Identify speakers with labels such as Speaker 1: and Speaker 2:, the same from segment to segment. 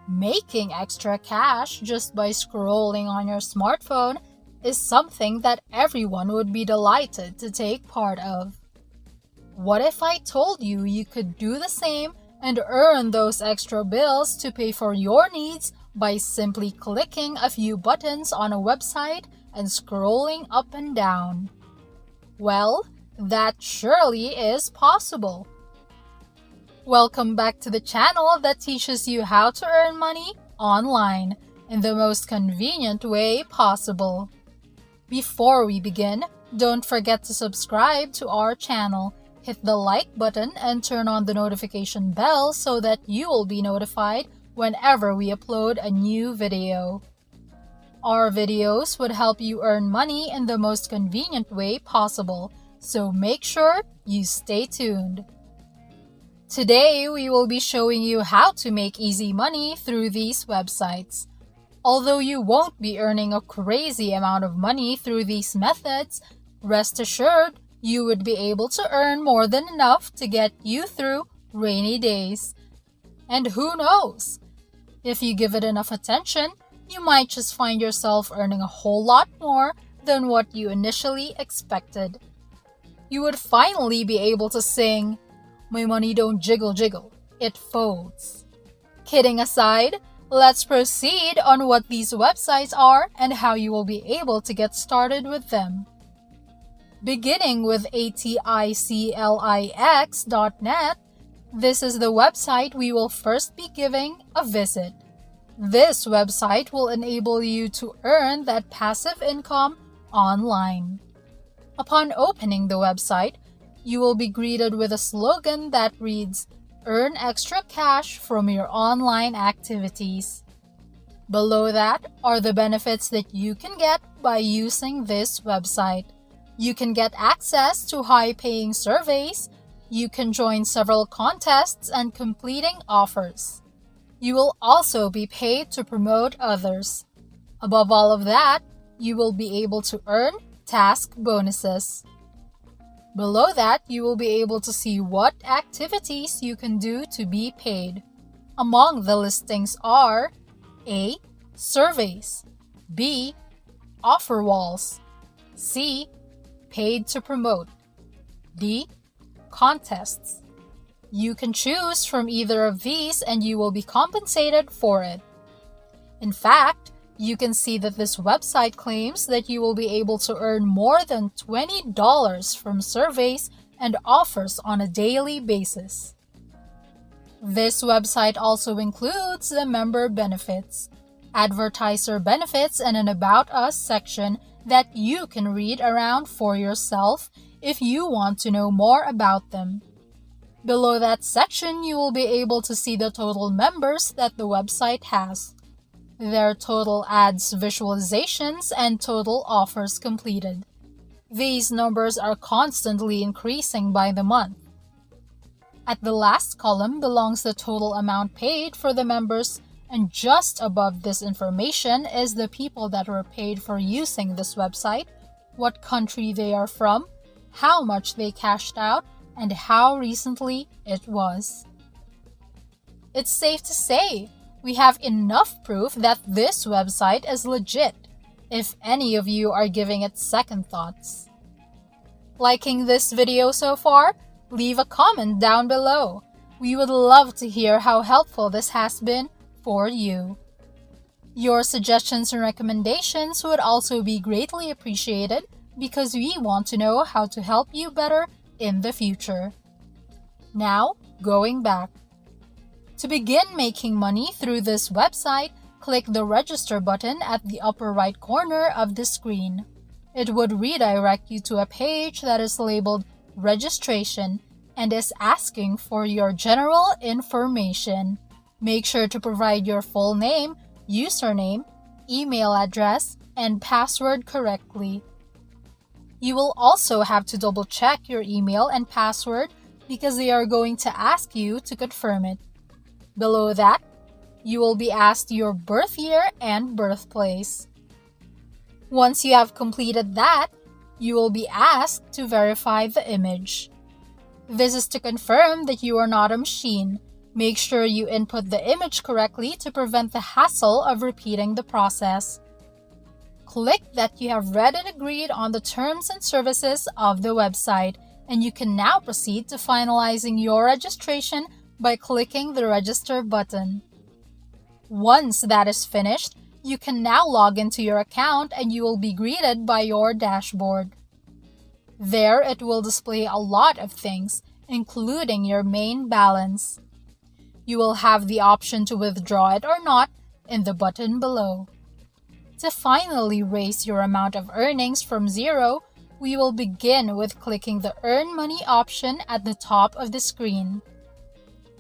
Speaker 1: Making extra cash just by scrolling on your smartphone is something that everyone would be delighted to take part of. What if I told you you could do the same and earn those extra bills to pay for your needs by simply clicking a few buttons on a website and scrolling up and down? Well, that surely is possible. Welcome back to the channel that teaches you how to earn money online in the most convenient way possible. Before we begin, don't forget to subscribe to our channel, hit the like button, and turn on the notification bell so that you will be notified whenever we upload a new video. Our videos would help you earn money in the most convenient way possible, so make sure you stay tuned. Today, we will be showing you how to make easy money through these websites. Although you won't be earning a crazy amount of money through these methods, rest assured you would be able to earn more than enough to get you through rainy days. And who knows? If you give it enough attention, you might just find yourself earning a whole lot more than what you initially expected. You would finally be able to sing, "My money don't jiggle jiggle, it folds." Kidding aside, let's proceed on what these websites are and how you will be able to get started with them. Beginning with aticlix.net, this is the website we will first be giving a visit. This website will enable you to earn that passive income online. Upon opening the website, you will be greeted with a slogan that reads, "Earn extra cash from your online activities." Below that are the benefits that you can get by using this website. You can get access to high-paying surveys. You can join several contests and completing offers. You will also be paid to promote others. Above all of that, you will be able to earn task bonuses. Below that, you will be able to see what activities you can do to be paid. Among the listings are A. Surveys, B. Offer walls, C. Paid to promote, D. Contests. You can choose from either of these and you will be compensated for it. In fact, you can see that this website claims that you will be able to earn more than $20 from surveys and offers on a daily basis. This website also includes the member benefits, advertiser benefits, and an About Us section that you can read around for yourself if you want to know more about them. Below that section, you will be able to see the total members that the website has, their total ads visualizations, and total offers completed. These numbers are constantly increasing by the month. At the last column belongs the total amount paid for the members, and just above this information is the people that were paid for using this website, what country they are from, how much they cashed out, and how recently it was. It's safe to say, we have enough proof that this website is legit, if any of you are giving it second thoughts. Liking this video so far? Leave a comment down below. We would love to hear how helpful this has been for you. Your suggestions and recommendations would also be greatly appreciated because we want to know how to help you better in the future. Now, going back. To begin making money through this website, click the register button at the upper right corner of the screen. It would redirect you to a page that is labeled Registration and is asking for your general information. Make sure to provide your full name, username, email address, and password correctly. You will also have to double check your email and password because they are going to ask you to confirm it. Below that, you will be asked your birth year and birthplace. Once you have completed that, you will be asked to verify the image. This is to confirm that you are not a machine. Make sure you input the image correctly to prevent the hassle of repeating the process. Click that you have read and agreed on the terms and services of the website, and you can now proceed to finalizing your registration by clicking the Register button. Once that is finished, you can now log into your account and you will be greeted by your dashboard. There it will display a lot of things, including your main balance. You will have the option to withdraw it or not in the button below. To finally raise your amount of earnings from zero, we will begin with clicking the Earn Money option at the top of the screen.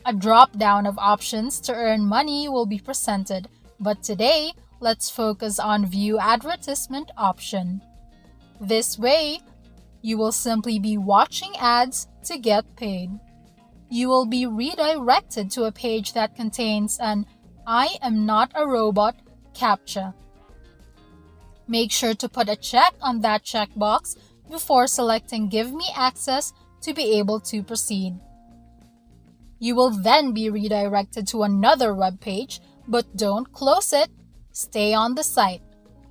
Speaker 1: A drop-down of options to earn money will be presented, but today, let's focus on View Advertisement option. This way, you will simply be watching ads to get paid. You will be redirected to a page that contains an "I am not a robot" CAPTCHA. Make sure to put a check on that checkbox before selecting Give Me Access to be able to proceed. You will then be redirected to another web page, but don't close it. Stay on the site.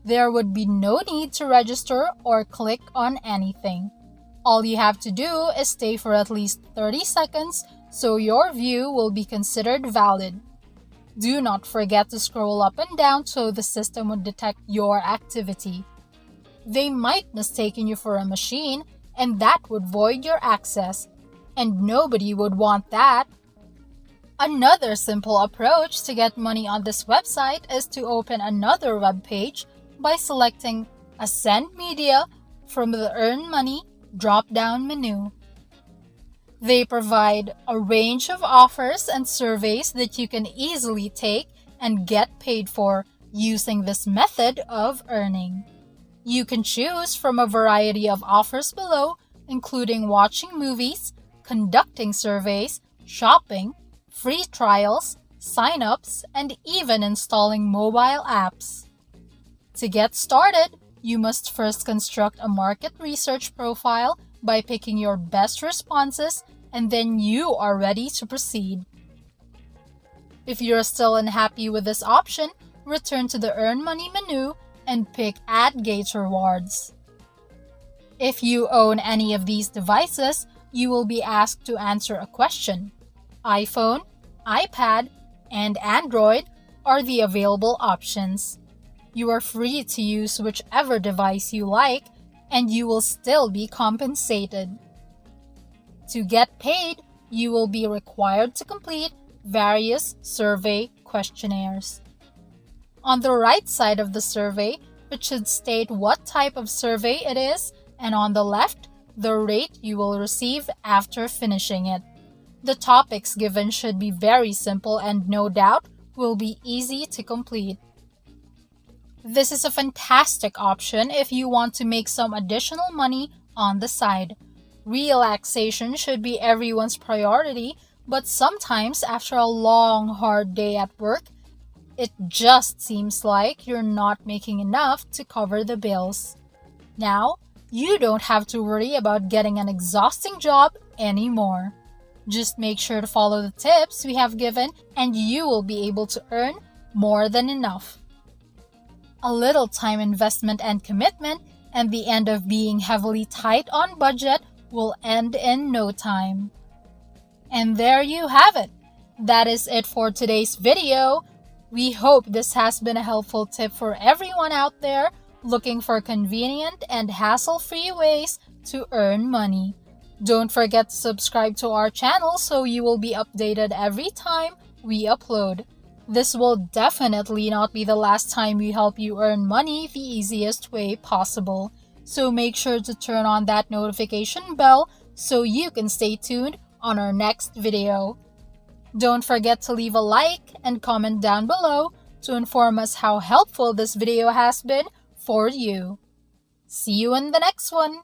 Speaker 1: There would be no need to register or click on anything. All you have to do is stay for at least 30 seconds so your view will be considered valid. Do not forget to scroll up and down so the system would detect your activity. They might mistake you for a machine, and that would void your access, and nobody would want that. Another simple approach to get money on this website is to open another web page by selecting Send Media from the Earn Money drop-down menu. They provide a range of offers and surveys that you can easily take and get paid for using this method of earning. You can choose from a variety of offers below, including watching movies, conducting surveys, shopping, free trials, sign-ups, and even installing mobile apps. To get started, you must first construct a market research profile by picking your best responses, and then you are ready to proceed. If you're still unhappy with this option, return to the Earn Money menu and pick Add Gate Rewards. If you own any of these devices, you will be asked to answer a question. iPhone, iPad, and Android are the available options. You are free to use whichever device you like, and you will still be compensated. To get paid, you will be required to complete various survey questionnaires. On the right side of the survey, it should state what type of survey it is, and on the left, the rate you will receive after finishing it. The topics given should be very simple and no doubt will be easy to complete. This is a fantastic option if you want to make some additional money on the side. Relaxation should be everyone's priority, but sometimes after a long, hard day at work, it just seems like you're not making enough to cover the bills. Now, you don't have to worry about getting an exhausting job anymore. Just make sure to follow the tips we have given and you will be able to earn more than enough. A little time investment and commitment, and the end of being heavily tight on budget will end in no time. And there you have it. That is it for today's video. We hope this has been a helpful tip for everyone out there looking for convenient and hassle-free ways to earn money. Don't forget to subscribe to our channel so you will be updated every time we upload. This will definitely not be the last time we help you earn money the easiest way possible. So make sure to turn on that notification bell so you can stay tuned on our next video. Don't forget to leave a like and comment down below to inform us how helpful this video has been for you. See you in the next one!